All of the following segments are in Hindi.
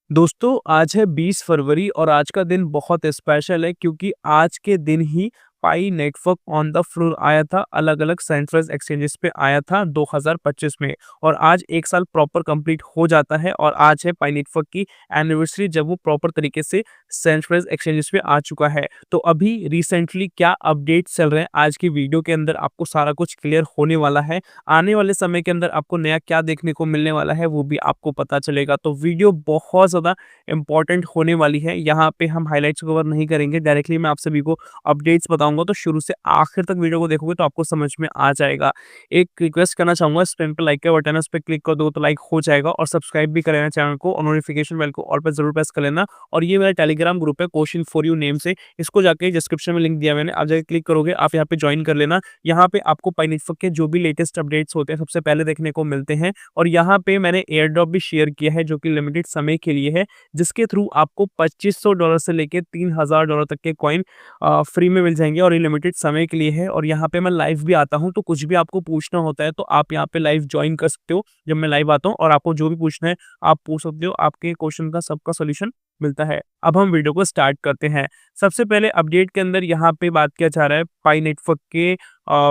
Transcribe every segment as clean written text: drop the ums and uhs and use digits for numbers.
दोस्तों आज है 20 फरवरी और आज का दिन बहुत स्पेशल है क्योंकि आज के दिन ही पाई नेटवर्क ऑन द फ्लोर आया था। अलग-अलग सेंट्रल एक्सचेंजेस पे आया था 2025 में और आज 1 साल प्रॉपर कंप्लीट हो जाता है और आज है पाई नेटवर्क की एनिवर्सरी जब वो प्रॉपर तरीके से सेंट्रल एक्सचेंजेस पे आ चुका है। तो अभी रिसेंटली क्या अपडेट्स चल रहे हैं आज की वीडियो के अंदर आपको सारा कुछ क्लियर होने वाला है। आने वाले समय के अंदर आपको नया क्या देखने को मिलने वाला है वो भी आपको पता चलेगा। तो वीडियो बहुत ज़्यादा इंपॉर्टेंट होने वाली है। यहाँ पे हम हाइलाइट्स कवर नहीं करेंगे, डायरेक्टली मैं आप सभी को अपडेट्स बताऊँगा, तो शुरू से आखिर तक वीडियो को देखोगे तो आपको समझ में आ जाएगा। एक रिक्वेस्ट करना चाहूँगा, स्क्रीन पे लाइक का बटन है, उस पे क्लिक कर दो तो लाइक हो जाएगा और सब्सक्राइब भी कर लेना चैनल को और नोटिफिकेशन बेल को ऑल पे ज़रूर प्रेस कर लेना। और ये मेरा टेलीग्राम ग्रुप है क्वेश्चन फॉर यू नेम से, इसको जाके डिस्क्रिप्शन में लिंक दिया मैंने, आप जाके क्लिक करोगे, आप यहाँ पे ज्वाइन कर लेना। यहाँ पे आपको पाई नेटवर्क के जो भी लेटेस्ट अपडेट्स होते हैं सबसे पहले देखने को मिलते हैं और यहाँ पे मैंने एयर ड्रॉप भी शेयर किया है जो कि लिमिटेड समय के लिए है, जिसके थ्रू आपको $2500 से लेके $3000 तक के कॉइन फ्री में मिल जाएंगे और ये लिमिटेड समय के लिए है। और यहाँ पे मैं लाइव भी आता हूँ, तो कुछ भी आपको पूछना होता है तो आप यहाँ पे लाइव ज्वाइन कर सकते हो जब मैं लाइव आता हूँ और आपको जो भी पूछना है आप पूछ सकते हो, आपके क्वेश्चन का सबका सोल्यूशन मिलता है। अब हम वीडियो को स्टार्ट करते हैं। सबसे पहले अपडेट के अंदर यहाँ पे बात किया जा रहा है पाई नेटवर्क के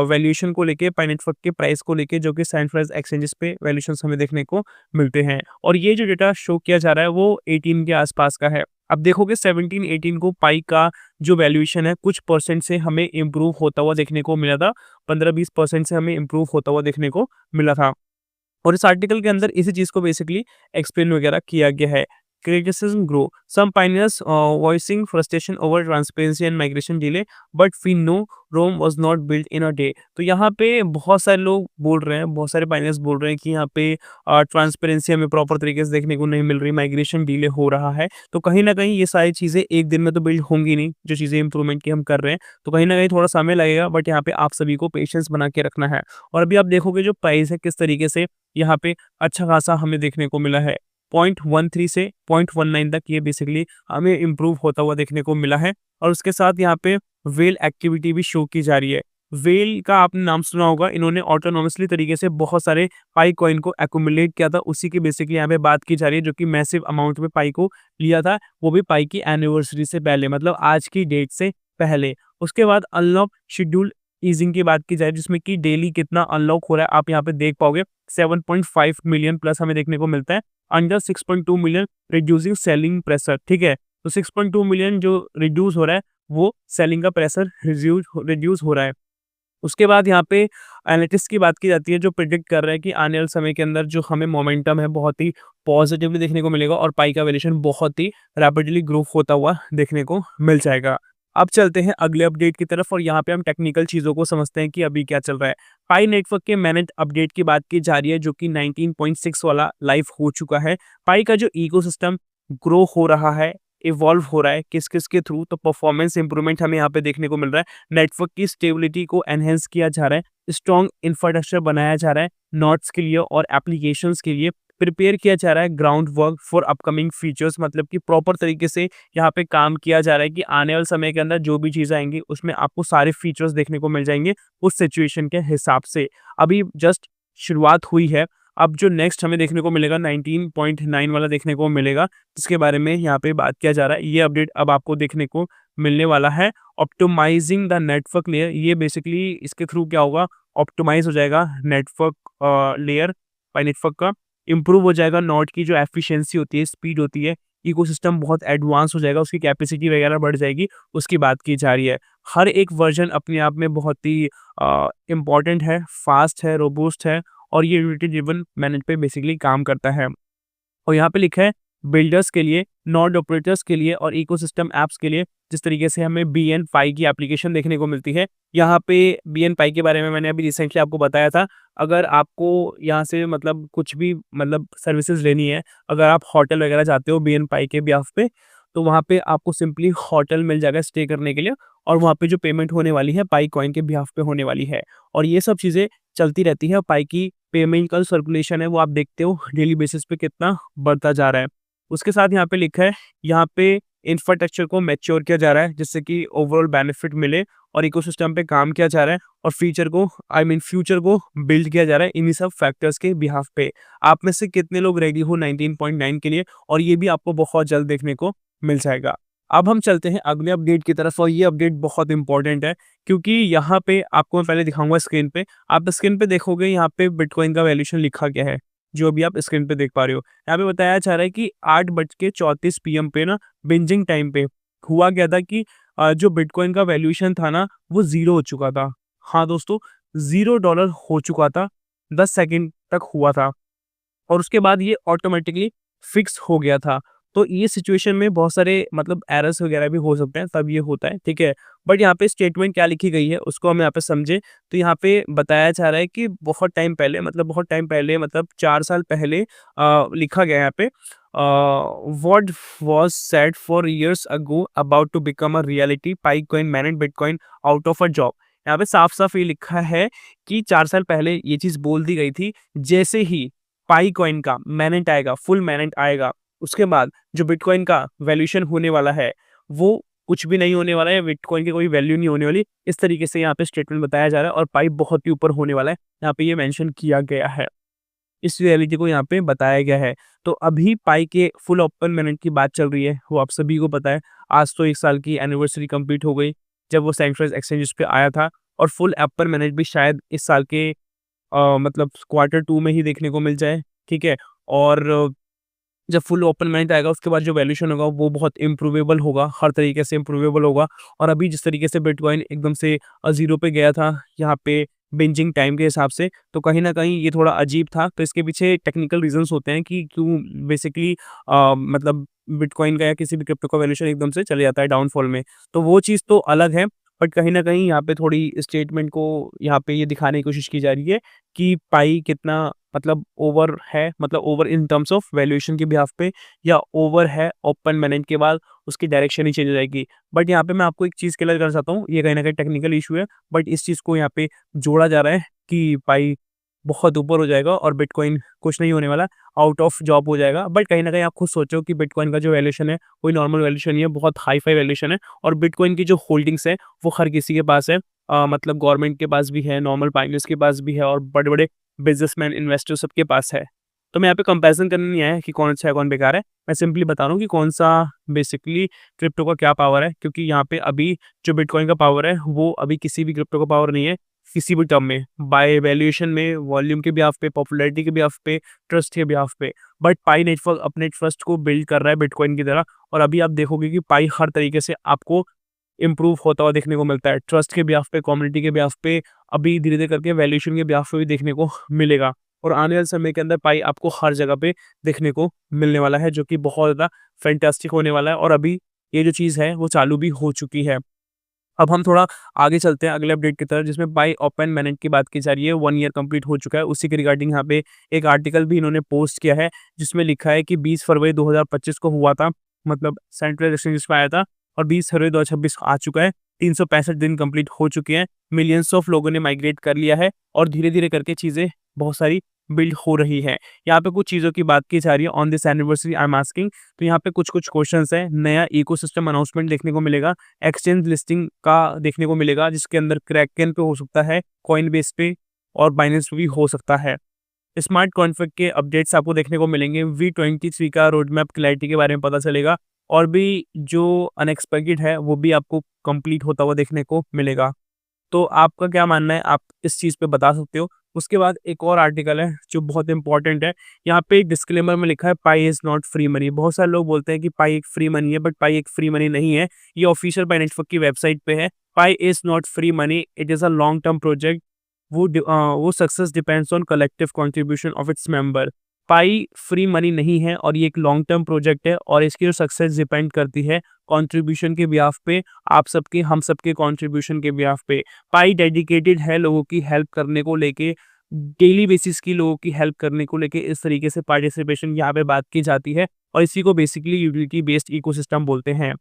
वैल्यूएशन को लेके, पाई नेटवर्क के प्राइस को लेके, जो कि सेंट्रलाइज्ड एक्सचेंजेस पे वैल्यूएशंस हमें देखने को मिलते हैं और ये जो डेटा शो किया जा रहा है वो 18 के आसपास का है। अब देखोगे 17-18 को पाई का जो वैल्यूएशन है कुछ परसेंट से हमें इम्प्रूव होता हुआ देखने को मिला था, 15-20% से हमें इम्प्रूव होता हुआ देखने को मिला था। और इस आर्टिकल के अंदर इसी चीज़ को बेसिकली एक्सप्लेन वगैरह किया गया है। Criticism grow. Some pioneers voicing frustration over transparency and migration delay, but we know Rome was not built in a day. तो यहाँ पे बहुत सारे लोग बोल रहे हैं, बहुत सारे पाइनियर्स बोल रहे हैं कि यहाँ पे ट्रांसपेरेंसी हमें प्रॉपर तरीके से देखने को नहीं मिल रही, माइग्रेशन डिले हो रहा है। तो कहीं ना कहीं ये सारी चीज़ें एक दिन में तो बिल्ड होंगी नहीं, जो चीज़ें इंप्रूवमेंट की हम कर रहे हैं, तो कहीं ना कहीं थोड़ा समय लगेगा, बट यहाँ पे आप सभी को पेशेंस बना के रखना है। और अभी आप देखोगे जो प्राइस है किस तरीके से यहाँ पे अच्छा खासा हमें देखने को मिला है, 0.13 से 0.19 तक ये बेसिकली हमें इम्प्रूव होता हुआ देखने को मिला है। और उसके साथ यहाँ पे वेल एक्टिविटी भी शो की जा रही है। वेल का आपने नाम सुना होगा, इन्होंने ऑटोनोमसली तरीके से बहुत सारे पाई कॉइन को एक्यूमुलेट किया था, उसी की बेसिकली यहाँ पे बात की जा रही है, जो कि मैसिव अमाउंट में पाई को लिया था, वो भी पाई की एनिवर्सरी से पहले, मतलब आज की डेट से पहले। उसके बाद अनलॉक शेड्यूल ईजिंग की बात की जाए, जिसमें कि डेली कितना अनलॉक हो रहा है आप यहाँ पे देख पाओगे, 7.5 मिलियन प्लस हमें देखने को मिलता है, under 6.2 million reducing selling pressure. ठीक है, तो 6.2 मिलियन जो रिड्यूस हो रहा है वो सेलिंग का प्रेशर रिड्यूस हो रहा है। उसके बाद यहाँ पे एनालिटिक्स की बात की जाती है, जो प्रिडिक्ट कर रहा है कि आने वाले समय के अंदर जो हमें मोमेंटम है बहुत ही पॉजिटिवली देखने को मिलेगा और पाई का वैल्यूएशन बहुत ही रैपिडली ग्रो होता हुआ देखने को मिल जाएगा। अब चलते हैं अगले अपडेट की तरफ और यहाँ पे हम टेक्निकल चीज़ों को समझते हैं कि अभी क्या चल रहा है। पाई नेटवर्क के मैनेज अपडेट की बात की जा रही है, जो कि 19.6 वाला लाइव हो चुका है। पाई का जो इकोसिस्टम ग्रो हो रहा है, इवॉल्व हो रहा है, किस-किस के थ्रू, तो परफॉर्मेंस इंप्रूवमेंट हमें यहाँ पे देखने को मिल रहा है। नेटवर्क की स्टेबिलिटी को एनहांस किया जा रहा है, स्ट्रॉन्ग इंफ्रास्ट्रक्चर बनाया जा रहा है, नोड्स के लिए और एप्लीकेशंस के लिए प्रिपेयर किया जा रहा है, ground work for upcoming features, मतलब कि प्रॉपर तरीके से यहाँ पे काम किया जा रहा है कि आने वाले समय के अंदर जो भी चीज़ें आएंगी उसमें आपको सारे फीचर्स देखने को मिल जाएंगे उस सिचुएशन के हिसाब से। अभी जस्ट शुरुआत हुई है, अब जो नेक्स्ट हमें देखने को मिलेगा 19.9 वाला देखने को मिलेगा, जिसके बारे में यहाँ पे बात किया जा रहा है। ये अपडेट अब आपको देखने को मिलने वाला है। ऑप्टिमाइजिंग द नेटवर्क लेयर, ये बेसिकली इसके थ्रू क्या होगा, ऑप्टिमाइज हो जाएगा नेटवर्क लेयर, पाई नेटवर्क का इम्प्रूव हो जाएगा, नोड की जो एफिशिएंसी होती है, स्पीड होती है, इकोसिस्टम बहुत एडवांस हो जाएगा, उसकी कैपेसिटी वगैरह बढ़ जाएगी, उसकी बात की जा रही है। हर एक वर्जन अपने आप में बहुत ही इम्पॉर्टेंट है, फास्ट है, रोबूस्ट है और ये यूनिटी ड्रिवन मैनेज पे बेसिकली काम करता है। और यहाँ पे लिखा है बिल्डर्स के लिए, नोड ऑपरेटर्स के लिए और इकोसिस्टम ऐप्स के लिए, जिस तरीके से हमें बीएन पाई की एप्लीकेशन देखने को मिलती है। यहाँ पे बीएन पाई के बारे में मैंने अभी रिसेंटली आपको बताया था। अगर आपको यहाँ से मतलब कुछ भी मतलब सर्विसेज लेनी है, अगर आप होटल वगैरह जाते हो बीएन पाई के बिहाफ पे, तो वहाँ पे आपको सिंपली होटल मिल जाएगा स्टे करने के लिए और वहाँ पे जो पेमेंट होने वाली है पाई कॉइन के बिहाफ पे होने वाली है। और ये सब चीज़ें चलती रहती है। पाई की पेमेंट का सर्कुलेशन है वो आप देखते हो डेली बेसिस पे कितना बढ़ता जा रहा है। उसके साथ यहाँ पे लिखा है, यहाँ पे इंफ्रास्ट्रक्चर को मैच्योर किया जा रहा है जिससे कि ओवरऑल बेनिफिट मिले और इकोसिस्टम पे काम किया जा रहा है और फ्यूचर को बिल्ड किया जा रहा है इन्हीं सब फैक्टर्स के बिहाफ पे। आप में से कितने लोग रेडी हो 19.9 के लिए, और ये भी आपको बहुत जल्द देखने को मिल जाएगा। अब हम चलते हैं अगले अपडेट की तरफ, और ये अपडेट बहुत इंपॉर्टेंट है क्योंकि यहाँ पे आपको मैं पहले दिखाऊंगा स्क्रीन पे। आप स्क्रीन पे देखोगे यहाँ पे बिटकॉइन का वैल्यूएशन लिखा गया है, जो अभी आप स्क्रीन पे देख पा रहे हो। यहाँ पे बताया जा रहा है कि 8:34 PM पे ना, बिंजिंग टाइम पे हुआ क्या था कि जो बिटकॉइन का वैल्यूएशन था ना, वो ज़ीरो हो चुका था। हाँ दोस्तों, $0 हो चुका था, 10 सेकंड तक हुआ था और उसके बाद ये ऑटोमेटिकली फिक्स हो गया था। तो ये सिचुएशन में बहुत सारे मतलब एरर्स वगैरह भी हो सकते हैं, तब ये होता है, ठीक है। बट यहाँ पे स्टेटमेंट क्या लिखी गई है उसको हम यहाँ पे समझे, तो यहाँ पे बताया जा रहा है कि बहुत टाइम पहले मतलब 4 साल पहले लिखा गया है यहाँ पे, what was said for years ago about to become a reality, Pi coin manage bitcoin out of a job. यहाँ पे साफ-साफ ये लिखा है कि 4 साल पहले ये चीज़ बोल दी गई थी, जैसे ही पाई कॉइन का मैनेट आएगा, फुल मैनेट आएगा, उसके बाद जो बिटकॉइन का वैल्यूएशन होने वाला है, वो कुछ भी नहीं होने वाला है, बिटकॉइन की कोई वैल्यू नहीं होने वाली। इस तरीके से यहाँ पे स्टेटमेंट बताया जा रहा है और पाई बहुत ही ऊपर होने वाला है, यहाँ पे ये मेंशन किया गया है। इस रियलिटी को यहाँ पे बताया गया है। तो अभी पाई के फुल ओपन मैनेट की बात चल रही है, वो आप सभी को पता है। आज तो 1 साल की एनिवर्सरी कंप्लीट हो गई, जब वो सेंट्रलाइज्ड एक्सचेंजेस पे आया था और फुल ओपन मैनेट भी शायद इस साल के मतलब क्वार्टर 2 में ही देखने को मिल जाए, ठीक है? और जब फुल ओपन माइंड आएगा उसके बाद जो वैल्यूएशन होगा वो बहुत इम्प्रूवेबल होगा, हर तरीके से इम्प्रूवेबल होगा। और अभी जिस तरीके से बिटकॉइन एकदम से ज़ीरो पे गया था यहाँ पे बिंजिंग टाइम के हिसाब से, तो कहीं न कहीं ये थोड़ा अजीब था। तो इसके पीछे टेक्निकल रीज़न्स होते हैं कि क्यों बेसिकली मतलब बिटकॉइन का या किसी भी क्रिप्टो का वैल्यूएशन एकदम से चले जाता है डाउनफॉल में। तो वो चीज़ तो अलग है, बट कहीं न कहीं यहाँ पे थोड़ी स्टेटमेंट को यहाँ पे ये दिखाने की कोशिश की जा रही है कि पाई कितना मतलब ओवर है, मतलब over in terms of valuation के बिहाफ पे, या ओवर है ओपन मैनेज के बाद उसकी डायरेक्शन ही चेंज हो जाएगी। बट यहाँ पे मैं आपको एक चीज़ क्लियर करना चाहता हूँ, ये कहीं न कहीं टेक्निकल इश्यू है, बट इस चीज़ को यहाँ पे जोड़ा जा रहा है कि पाई बहुत ऊपर हो जाएगा और बिटकॉइन कुछ नहीं होने वाला, आउट ऑफ जॉब हो जाएगा। बट कहीं न कहीं आप खुद सोचो कि बिटकॉइन का जो वैल्यूएशन है, कोई नॉर्मल वैल्यूएशन नहीं है, बहुत हाई-फाई वैल्यूएशन है और बिटकॉइन की जो होल्डिंग्स है, वो हर किसी के पास है। मतलब गवर्नमेंट के पास भी है, नॉर्मल बाइंडर्स के पास भी है और बड़े-बड़े बिज़नेसमैन, इन्वेस्टर सबके पास है। तो मैं यहाँ पे कंपैरिज़न करने नहीं आया कि कौन अच्छा है, कौन बेकार है। मैं सिंपली बता रहा हूँ कि कौन-सा बेसिकली क्रिप्टो का क्या पावर है, क्योंकि यहाँ पे अभी जो बिटकॉइन का पावर है, वो अभी किसी भी क्रिप्टो का पावर नहीं है, किसी भी टर्म में। बाय वैल्यूएशन में, वॉल्यूम के बिहाफ़ पे, पॉपुलैरिटी के बिहाफ़ पे, ट्रस्ट के बिहाफ़ पे। बट पाई नेटवर्क अपने ट्रस्ट को बिल्ड कर रहा है बिटकॉइन की तरह, और अभी आप देखोगे कि पाई हर तरीके से आपको इम्प्रूव होता हुआ देखने को मिलता है। ट्रस्ट के बिहाफ़ पे, कम्युनिटी के बिहाफ़ पे, अभी धीरे-धीरे करके वैल्यूएशन के बिहाफ़ पे भी देखने को मिलेगा। और आने वाले समय के अंदर पाई आपको हर जगह पे देखने को मिलने वाला है, जो कि बहुत ज़्यादा फैंटास्टिक होने वाला है और अभी ये जो चीज़ है वो चालू भी हो चुकी है। अब हम थोड़ा आगे चलते हैं अगले अपडेट की तरफ, जिसमें बाय ओपन मैनेट की बात की जा रही है। 1 ईयर कंप्लीट हो चुका है, उसी के रिगार्डिंग यहाँ पे एक आर्टिकल भी इन्होंने पोस्ट किया है, जिसमें लिखा है कि 20 फरवरी 2025 को हुआ था, मतलब सेंट्रल एक्सचेंज पे आया था और 20 फरवरी 2026 आ चुका है। 365 दिन कंप्लीट हो चुके हैं, मिलियंस ऑफ लोगों ने माइग्रेट कर लिया है और धीरे-धीरे करके चीज़ें बहुत सारी बिल्ड हो रही है। यहाँ पे कुछ चीज़ों की बात की जा रही है, on this anniversary I am asking. तो यहाँ पे कुछ-कुछ क्वेश्चंस हैं, नया इकोसिस्टम अनाउंसमेंट देखने को मिलेगा, एक्सचेंज लिस्टिंग का देखने को मिलेगा, जिसके अंदर क्रैकेन पे हो सकता है, कॉइनबेस पे और बाइनेंस पे भी हो सकता है। स्मार्ट कॉन्ट्रैक्ट के अपडेट्स आपको देखने को मिलेंगे, V23 का रोड मैप क्लैरिटी के बारे में पता चलेगा और भी जो अनएक्सपेक्टेड है वो भी आपको कंप्लीट होता हुआ देखने को मिलेगा। तो आपका क्या मानना है, आप इस चीज़ पे बता सकते हो। उसके बाद एक और आर्टिकल है जो बहुत इंपॉर्टेंट है। यहाँ पे एक डिस्क्लेमर में लिखा है, Pi is not free money. बहुत सारे लोग बोलते हैं कि पाई एक फ्री मनी है, बट पाई एक फ्री मनी नहीं है। ये ऑफिशियल पाई नेटवर्क की वेबसाइट पे है। Pi is not free money, it is a long term project. वो success depends on collective contribution of its member. Pi free money नहीं है और ये एक लॉन्ग टर्म प्रोजेक्ट है और इसकी जो सक्सेस डिपेंड करती है कंट्रीब्यूशन के बिहाफ पे, आप सबके, हम सबके कंट्रीब्यूशन के बिहाफ पे। पाई डेडिकेटेड है लोगों की हेल्प करने को लेके, डेली बेसिस की लोगों की हेल्प करने को लेके। इस तरीके से पार्टिसिपेशन यहाँ पे बात की जाती है और इसी को बेसिकली यूटिलिटी बेस्ड इकोसिस्टम बोलते हैं।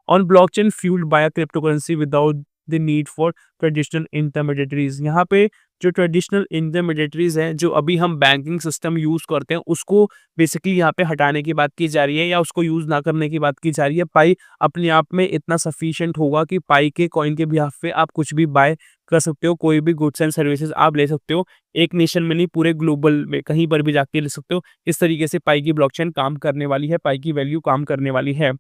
On blockchain fuelled by cryptocurrency without the need for traditional intermediaries. यहाँ पे जो ट्रेडिशनल इंटरमीडिएटरीज हैं, जो अभी हम बैंकिंग सिस्टम यूज़ करते हैं, उसको बेसिकली यहाँ पे हटाने की बात की जा रही है या उसको यूज़ ना करने की बात की जा रही है। पाई अपने आप में इतना सफिशिएंट होगा कि पाई के कॉइन के बिहाफ पे आप कुछ भी बाय कर सकते हो, कोई भी गुड्स एंड सर्विसेज आप ले सकते हो। एक नेशन में नहीं, पूरे ग्लोबल में कहीं पर भी जाके ले सकते हो। इस तरीके से पाई की ब्लॉकचेन काम करने वाली है, पाई की वैल्यू काम करने वाली है।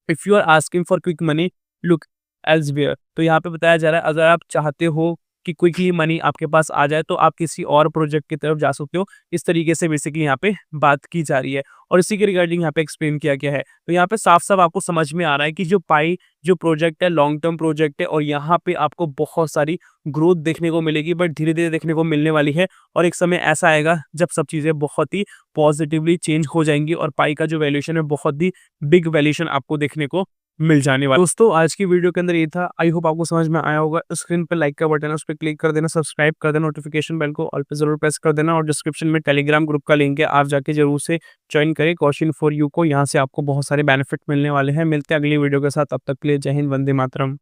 If you are asking for quick money, look elsewhere. तो यहाँ पे बताया जा रहा है, अगर आप चाहते हो कि क्विकली मनी आपके पास आ जाए, तो आप किसी और प्रोजेक्ट की तरफ जा सकते हो। इस तरीके से बेसिकली यहाँ पे बात की जा रही है और इसी के रिगार्डिंग यहाँ पे एक्सप्लेन किया गया है। तो यहाँ पे साफ-साफ आपको समझ में आ रहा है कि जो पाई जो प्रोजेक्ट है, लॉन्ग टर्म प्रोजेक्ट है और यहाँ पे आपको बहुत सारी ग्रोथ देखने को मिलेगी, बट धीरे-धीरे देखने को मिलने वाली है और एक समय ऐसा आएगा जब सब चीज़ें बहुत ही पॉजिटिवली चेंज हो जाएँगी और पाई का जो वैल्यूएशन है, बहुत ही बिग वैल्यूएशन आपको देखने को मिल जाने वाला। दोस्तों, आज की वीडियो के अंदर ये था। आई होप आपको समझ में आया होगा। स्क्रीन पे लाइक का बटन है, उस पे क्लिक कर देना, सब्सक्राइब कर देना, नोटिफिकेशन बेल को ऑल पे जरूर प्रेस कर देना और डिस्क्रिप्शन में टेलीग्राम ग्रुप का लिंक है, आप जाके जरूर से ज्वाइन करें क्वेश्चन फॉर यू को। यहाँ से आपको बहुत सारे बेनिफिट मिलने वाले हैं। मिलते हैं अगली वीडियो के साथ, तब तक के लिए जय हिंद, वंदे मातरम।